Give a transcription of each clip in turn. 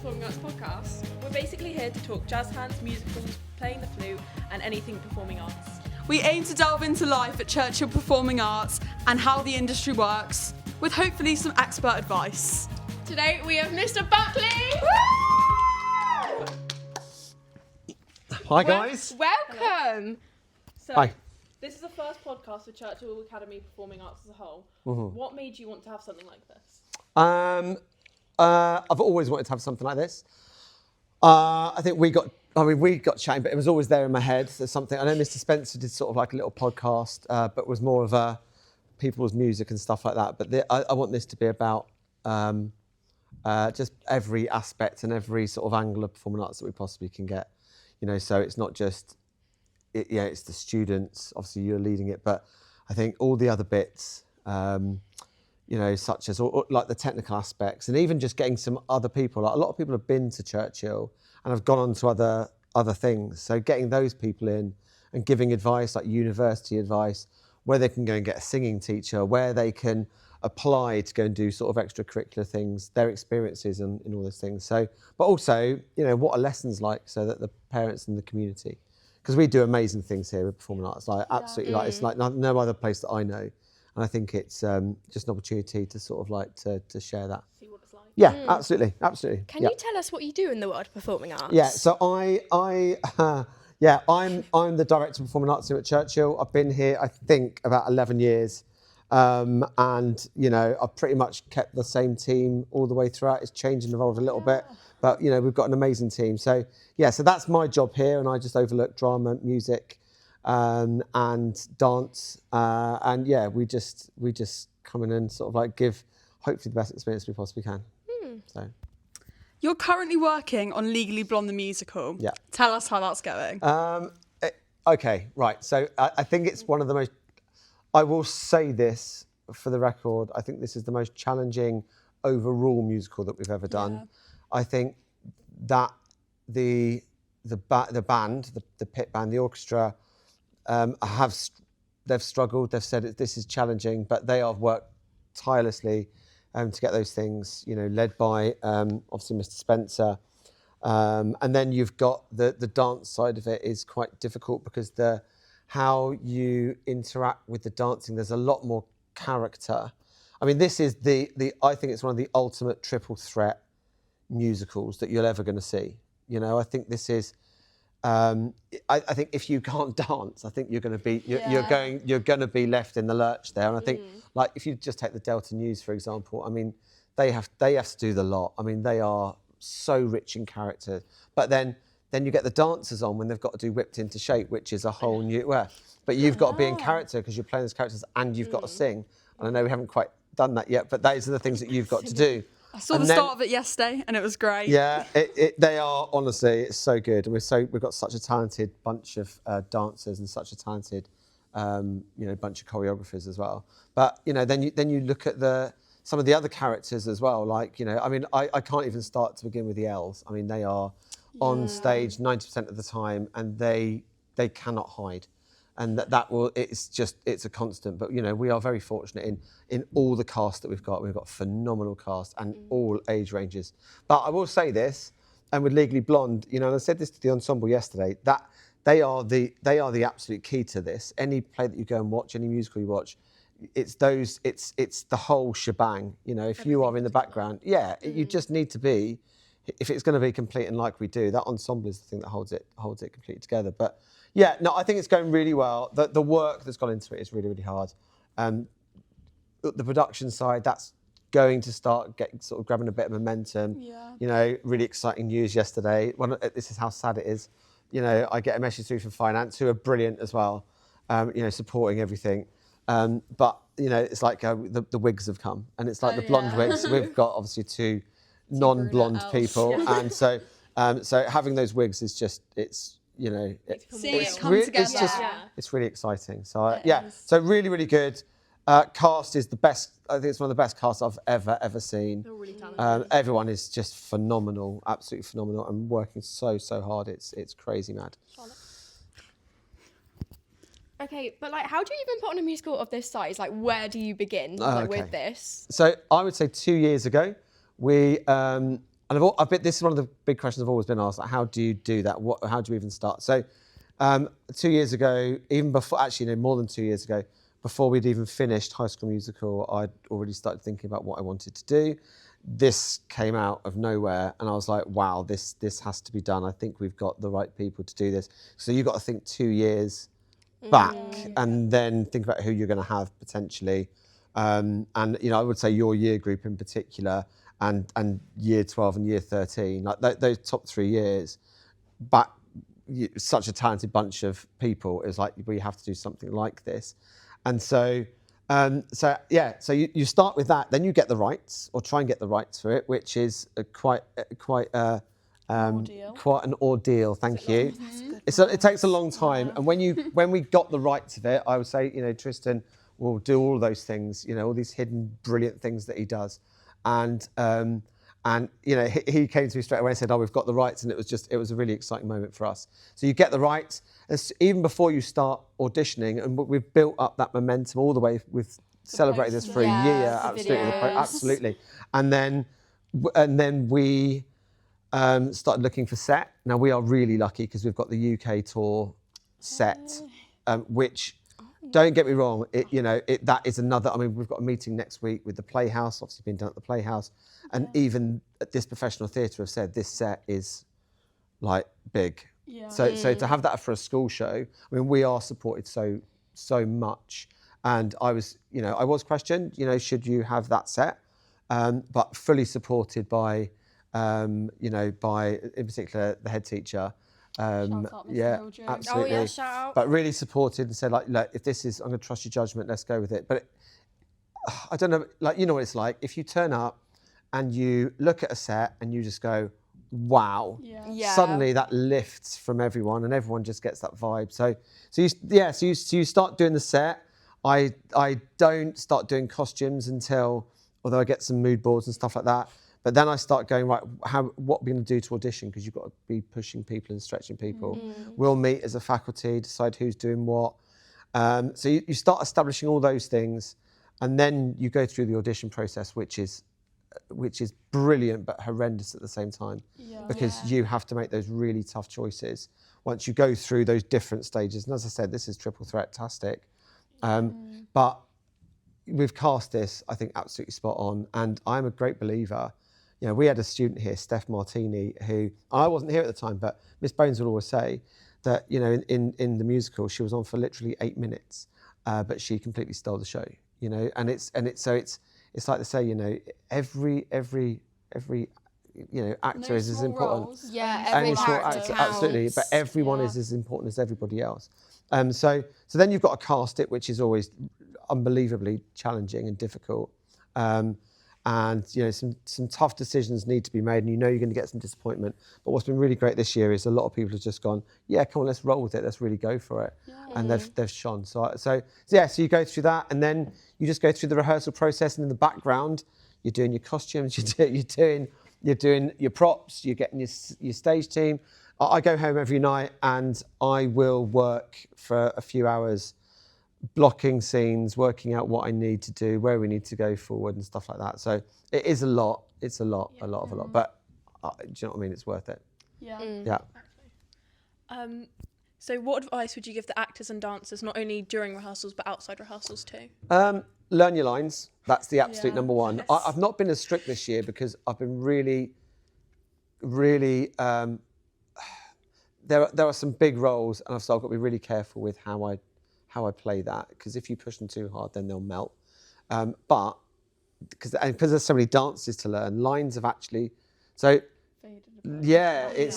Performing Arts podcast. We're basically here to talk jazz hands, musicals, playing the flute, and anything performing arts. We aim to delve into life at Churchill Performing Arts and how the industry works, with hopefully some expert advice. Today we have Mr. Buckley! Hi guys. Welcome! So, Hi. This is the first podcast for Churchill Academy Performing Arts as a whole. Mm-hmm. What made you want to have something like this? I've always wanted to have something like this. I think we got chatting, but it was always there in my head. There's something, I know Mr. Spencer did sort of like a little podcast, but was more of a people's music and stuff like that. But I want this to be about just every aspect and every sort of angle of performing arts that we possibly can get. You know, so it's not just, it's the students, obviously you're leading it, but I think all the other bits, you know, such as like the technical aspects, and even just getting some other people. Like a lot of people have been to Churchill and have gone on to other things. So getting those people in and giving advice, like university advice, where they can go and get a singing teacher, where they can apply to go and do sort of extracurricular things, their experiences and all those things. So, but also, you know, what are lessons like, so that the parents and the community, because we do amazing things here with performing arts, like absolutely, like it's like no other place that I know. And I think it's just an opportunity to sort of like to share that. See what it's like. Yeah, absolutely. Can you tell us what you do in the world of performing arts? Yeah, so I'm the director of performing arts here at Churchill. I've been here, I think, about 11 years. And, you know, I've pretty much kept the same team all the way throughout. It's changed and evolved a little bit. But, you know, we've got an amazing team. So, yeah, so that's my job here. And I just overlook drama, music, and dance. And, yeah, we just come in and sort of like give, hopefully, the best experience we possibly can. So. You're currently working on Legally Blonde the musical. Yeah. Tell us how that's going. Okay, right. So I think it's one of the most, I will say this for the record, I think this is the most challenging overall musical that we've ever done. Yeah. I think that the band, the pit band, the orchestra, they've struggled. They've said this is challenging, but they have worked tirelessly to get those things, you know, led by obviously Mr. Spencer. And then you've got the dance side of it is quite difficult, because how you interact with the dancing, there's a lot more character. I mean, this is I think it's one of the ultimate triple threat musicals that you're ever going to see. You know, I think this is, I think if you can't dance, I think you're going to be left in the lurch there. And I think, like, if you just take the Delta News, for example, I mean, they have to do the lot. I mean, they are so rich in character. But then you get the dancers on when they've got to do Whipped Into Shape, which is a whole new, but you've got to be in character because you're playing those characters and you've got to sing. And I know we haven't quite done that yet, but those are the things that you've got to do. I saw the start of it yesterday and it was great. Yeah, they are, honestly, it's so good. And we've got such a talented bunch of dancers and such a talented, bunch of choreographers as well. But, you know, then you look at some of the other characters as well. Like, you know, I mean, I can't even start to begin with the L's. I mean, they are on stage 90% of the time, and they cannot hide, and it's a constant. But you know, we are very fortunate in all the cast that we've got. We've got a phenomenal cast and all age ranges. But I will say this, and with Legally Blonde, you know, and I said this to the ensemble yesterday, that they are the absolute key to this. Any play that you go and watch, any musical you watch, it's the whole shebang. You know, if you are in the background, you just need to be. If it's going to be complete, and like we do, that ensemble is the thing that holds it completely together. But yeah, no, I think it's going really well. The work that's gone into it is really, really hard. The production side, that's going to start sort of grabbing a bit of momentum. Yeah. You know, really exciting news yesterday. This is how sad it is. You know, I get a message through from finance, who are brilliant as well. You know, supporting everything. But you know, it's like the wigs have come, and it's like the blonde wigs. We've got obviously two non-blonde people, and so having those wigs is just it's really exciting. So so really good. Cast is the best. I think it's one of the best casts I've ever seen. They're really talented. Everyone is just phenomenal, absolutely phenomenal, and working so hard. It's crazy mad. Okay, but like, how do you even put on a musical of this size? Like, where do you begin with this? So I would say 2 years ago, we, and And this is one of the big questions I've always been asked, like, how do you do that? How do you even start? So 2 years ago, even before, actually no, more than 2 years ago, before we'd even finished High School Musical, I'd already started thinking about what I wanted to do. This came out of nowhere and I was like, wow, this has to be done. I think we've got the right people to do this. So you've got to think 2 years back and then think about who you're going to have potentially. And I would say your year group in particular and year 12 and year 13, like those top 3 years, but such a talented bunch of people. It was like, we have to do something like this. And so you start with that, then you get the rights or try and get the rights for it, which is quite an ordeal. Thank you. It takes a long time, and when we got the rights of it, I would say Tristan will do all those things, all these hidden brilliant things that he does, and he came to me straight away and said, "Oh, we've got the rights," and it was a really exciting moment for us. So you get the rights, and even before you start auditioning, and we've built up that momentum all the way. We've celebrated this for a year, absolutely, and then we started looking for set. Now we are really lucky because we've got the UK tour set, which. Don't get me wrong, that is another, we've got a meeting next week with the Playhouse, obviously being done at the Playhouse, and even at this professional theatre have said this set is like big. Yeah. So to have that for a school show, we are supported so much. And I was questioned, should you have that set? But fully supported by, by in particular the head teacher. Absolutely. Oh yeah, shout out. But really supported and said, like, look, if this is, I'm going to trust your judgment, let's go with it. But I don't know, like, you know what it's like. If you turn up and you look at a set and you just go, wow, suddenly that lifts from everyone and everyone just gets that vibe. So you start doing the set. I don't start doing costumes until, although I get some mood boards and stuff like that. But then I start going, right, what are we going to do to audition? Because you've got to be pushing people and stretching people. We'll meet as a faculty, decide who's doing what. So you start establishing all those things, and then you go through the audition process, which is brilliant but horrendous at the same time. Because you have to make those really tough choices once you go through those different stages. And as I said, this is triple threat-tastic. But we've cast this, I think, absolutely spot on. And I'm a great believer. We had a student here, Steph Martini, who, I wasn't here at the time, but Miss Bones would always say that, in the musical, she was on for literally 8 minutes, but she completely stole the show, and it's like they say, every actor is as important. Roles. Yeah, every character counts. Absolutely, but everyone is as important as everybody else. So then you've got to cast it, which is always unbelievably challenging and difficult. And some tough decisions need to be made, and you're going to get some disappointment. But what's been really great this year is a lot of people have just gone, yeah, come on, let's roll with it, let's really go for it, and they've shone. So you go through that, and then you just go through the rehearsal process, and in the background, you're doing your costumes, you're doing your props, you're getting your stage team. I go home every night, and I will work for a few hours, blocking scenes, working out what I need to do, where we need to go forward and stuff like that. So it is a lot. It's a lot. But do you know what I mean? It's worth it. Yeah. So what advice would you give the actors and dancers, not only during rehearsals, but outside rehearsals too? Learn your lines. That's the absolute number one. Yes. I've not been as strict this year because I've been really, there are some big roles, and I've got to be really careful with how I play that, because if you push them too hard, then they'll melt. But because there's so many dances to learn, lines have actually it's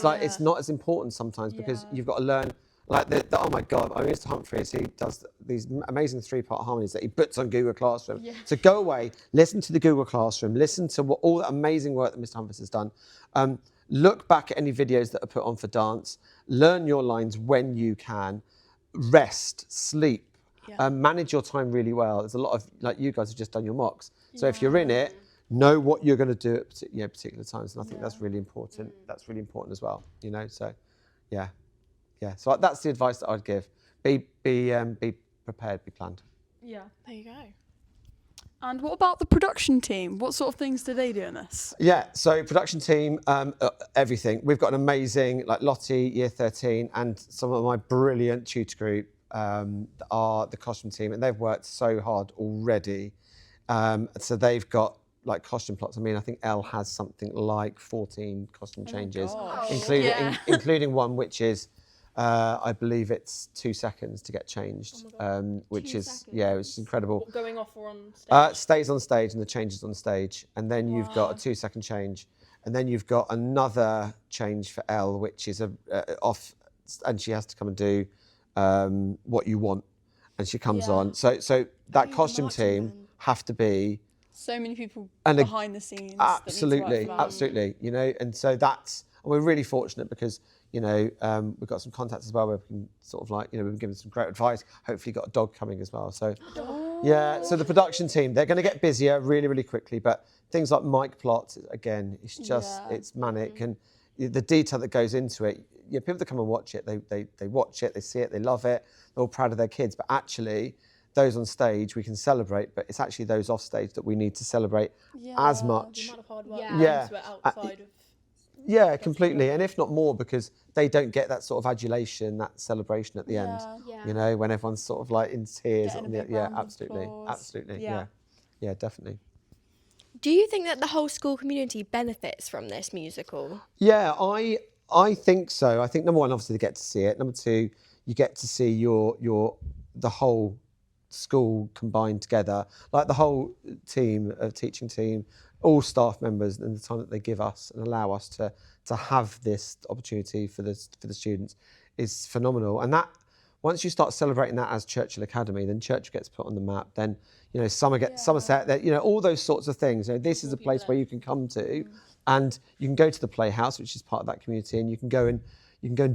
like it's not as important sometimes because you've got to learn. Like oh my God, Mr. Humphries, he does these amazing 3-part harmonies that he puts on Google Classroom. Yeah. So go away, listen to the Google Classroom, listen to all that amazing work that Mr. Humphries has done. Look back at any videos that are put on for dance. Learn your lines when you can. Rest, sleep, manage your time really well. There's a lot of, like, you guys have just done your mocks. So if you're in it, know what you're going to do at particular times. And I think that's really important. That's really important as well, so yeah. So that's the advice that I'd give. Be prepared, be planned. Yeah, there you go. And what about the production team? What sort of things do they do in this? Yeah, so production team, everything. We've got an amazing, like Lottie, Year 13, and some of my brilliant tutor group are the costume team, and they've worked so hard already. So they've got like costume plots. I mean, I think Elle has something like 14 costume changes, including one which is, I believe it's 2 seconds to get changed, which it's incredible. What, going off or on stage? Stays on stage and the changes on stage, and then you've got a 2-second change, and then you've got another change for Elle, which is off, and she has to come and do what you want, and she comes on. So that costume team have to be so many people and behind the scenes. Absolutely, absolutely. You know, and so we're really fortunate because you know we've got some contacts as well where we can sort of like we've been given some great advice. Hopefully, got a dog coming as well. So so the production team, they're going to get busier really, really quickly. But things like mic plots, again, it's just it's manic, and the detail that goes into it. Yeah, people that come and watch it, they watch it, they see it, they love it. They're all proud of their kids, but actually, those on stage we can celebrate, but it's actually those off stage that we need to celebrate as much. The amount of hard work outside of. Yeah, completely, and if not more, because they don't get that sort of adulation, that celebration at the end. You know, when everyone's sort of like in tears. Absolutely, yeah, definitely. Do you think that the whole school community benefits from this musical? Yeah, I think so. I think number one, obviously, they get to see it. Number two, you get to see the whole school combined together, like the whole team, teaching team, all staff members, and the time that they give us and allow us to have this opportunity for the students is phenomenal. And that once you start celebrating that as Churchill Academy, then Churchill gets put on the map. Then Somerset, that all those sorts of things. This is a place where you can come to, and you can go to the Playhouse, which is part of that community, and you can go and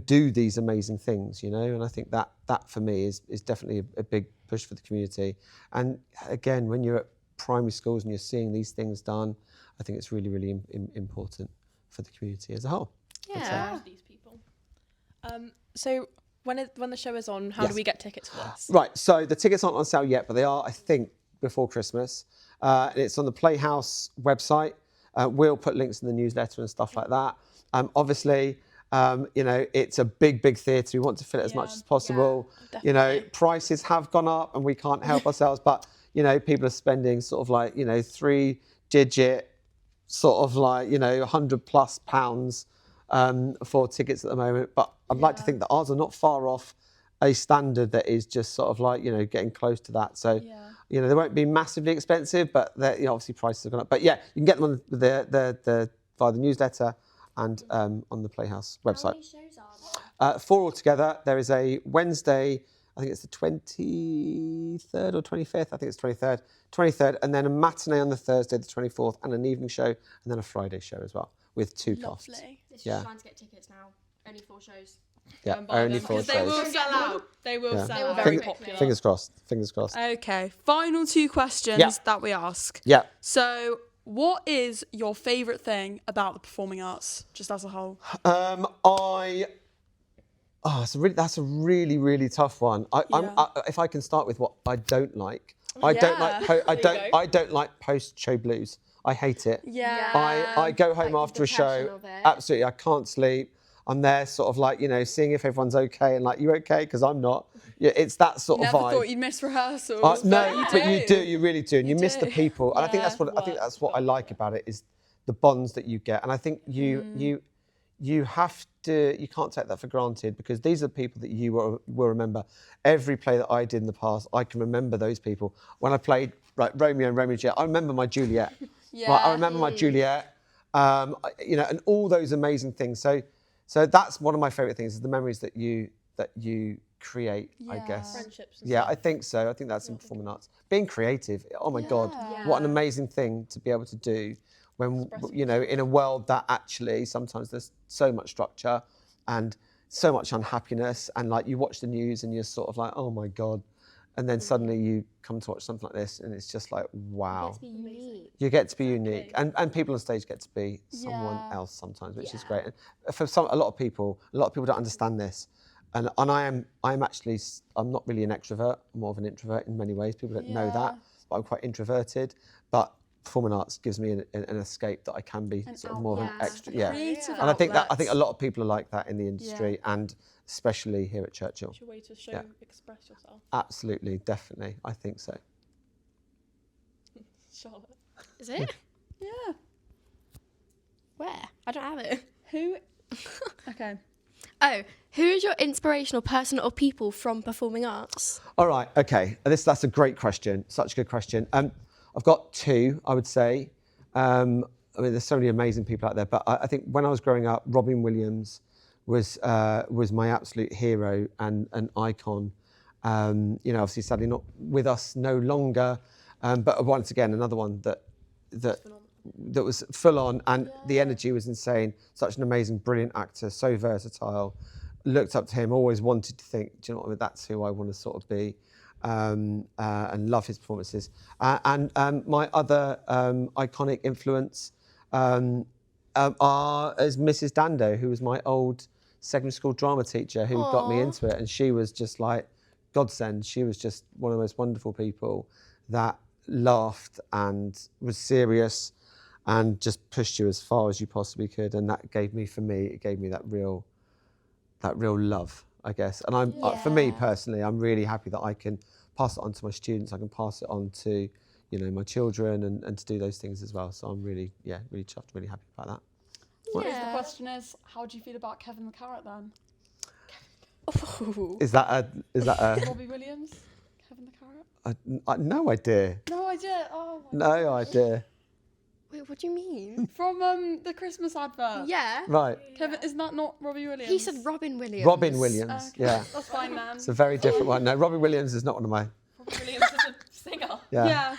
do these amazing things, and I think that for me is definitely a big push for the community. And again, when you're at primary schools and you're seeing these things done, I think it's really, really important for the community as a whole. Yeah. These people. So when the show is on, how do we get tickets for this? Right, so the tickets aren't on sale yet, but they are, I think, before Christmas. And it's on the Playhouse website. We'll put links in the newsletter and stuff like that. Obviously, it's a big theatre. We want to fill it as much as possible. Prices have gone up and we can't help ourselves, but, people are spending sort of like, 3-digit sort of like, £100+ for tickets at the moment. But I'd like to think that ours are not far off a standard that is just sort of like, getting close to that. So, they won't be massively expensive, but obviously prices have gone up. But yeah, you can get them on via the newsletter and on the Playhouse website. How many shows are there? 4 altogether. There is a Wednesday, I think it's the 23rd or 25th. I think it's 23rd, and then a matinee on the Thursday, the 24th, and an evening show, and then a Friday show as well, with 2 casts. This is trying to get tickets now. Only 4 shows. Yeah, only 4 shows. They will sell out. They will sell out. Very popular. Fingers crossed. Fingers crossed. Okay, final 2 questions that we ask. Yeah. So, what is your favourite thing about the performing arts, just as a whole? That's a really, really tough one. If I can start with what I don't like, I don't like post-show blues. I hate it. I go home after a show. Absolutely, I can't sleep. I'm there, sort of like seeing if everyone's okay and like, you okay? Because I'm not. Yeah, it's that sort of vibe. Never thought you'd miss rehearsals. No, but you do. You really do, and you miss the people. And I think that's what I like about it is the bonds that you get. And I think you have to. You can't take that for granted because these are the people that you will remember. Every play that I did in the past, I can remember those people. When I played Romeo and Juliet, I remember my Juliet. I remember my Juliet. And all those amazing things. So that's one of my favourite things is the memories that you create, I guess. Friendships. I think so. I think that's in performing arts. Being creative, oh my God, what an amazing thing to be able to do when, in a world that actually sometimes there's so much structure and so much unhappiness and like you watch the news and you're sort of like, oh my God. And then suddenly you come to watch something like this and it's just like, wow. You get to be unique. And people on stage get to be someone else sometimes, which is great. And for a lot of people don't understand this. And I'm not really an extrovert, I'm more of an introvert in many ways. People don't know that. I'm quite introverted, but performing arts gives me an escape that I can be An sort of more of an outlet. extra. Yeah. Creative And I think outlets. a lot of people are like that in the industry, and especially here at Churchill. It's your way to show, Yeah. express yourself. Absolutely, definitely, I think so. Charlotte. Is it? Yeah. Where? I don't have it. Who? Okay. Oh, who is your inspirational person or people from performing arts? All right, okay. That's a great question. Such a good question. I've got two, I would say. I mean, there's so many amazing people out there, but I think when I was growing up, Robin Williams was my absolute hero and an icon. You know, obviously, sadly not with us no longer, but once again, another one that was full on, and the energy was insane. Such an amazing, brilliant actor, so versatile. Looked up to him, always wanted to think, do you know what, that's who I want to sort of be, and love his performances. And my other iconic influence is Mrs. Dando, who was my old secondary school drama teacher who got me into it, and she was just like godsend. She was just one of the most wonderful people that laughed and was serious and just pushed you as far as you possibly could, and that gave me that real love, I guess. And for me personally, I'm really happy that I can pass it on to my students. I can pass it on to, you know, my children, and to do those things as well. So I'm really chuffed, really happy about that. The question is, how do you feel about Kevin the Carrot then? Ooh. Is that a Robbie Williams? Kevin the Carrot? no idea? No idea. Oh my No idea. Wait, what do you mean? From the Christmas advert. Yeah. Right. Kevin, is that not Robbie Williams? He said Robin Williams. Robin Williams. Okay. Yeah. That's fine then. It's a very different one. No, Robin Williams is not one of my. Robin Williams is a singer. Yeah. Yeah.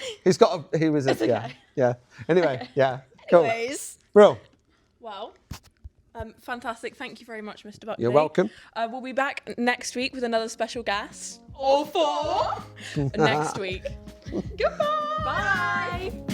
He was a. Yeah. Yeah. Anyway. Yeah. Cool. Anyways. Bro. Well, fantastic. Thank you very much, Mr. Buckley. You're welcome. We'll be back next week with another special guest. All four. Next week. Goodbye. Bye.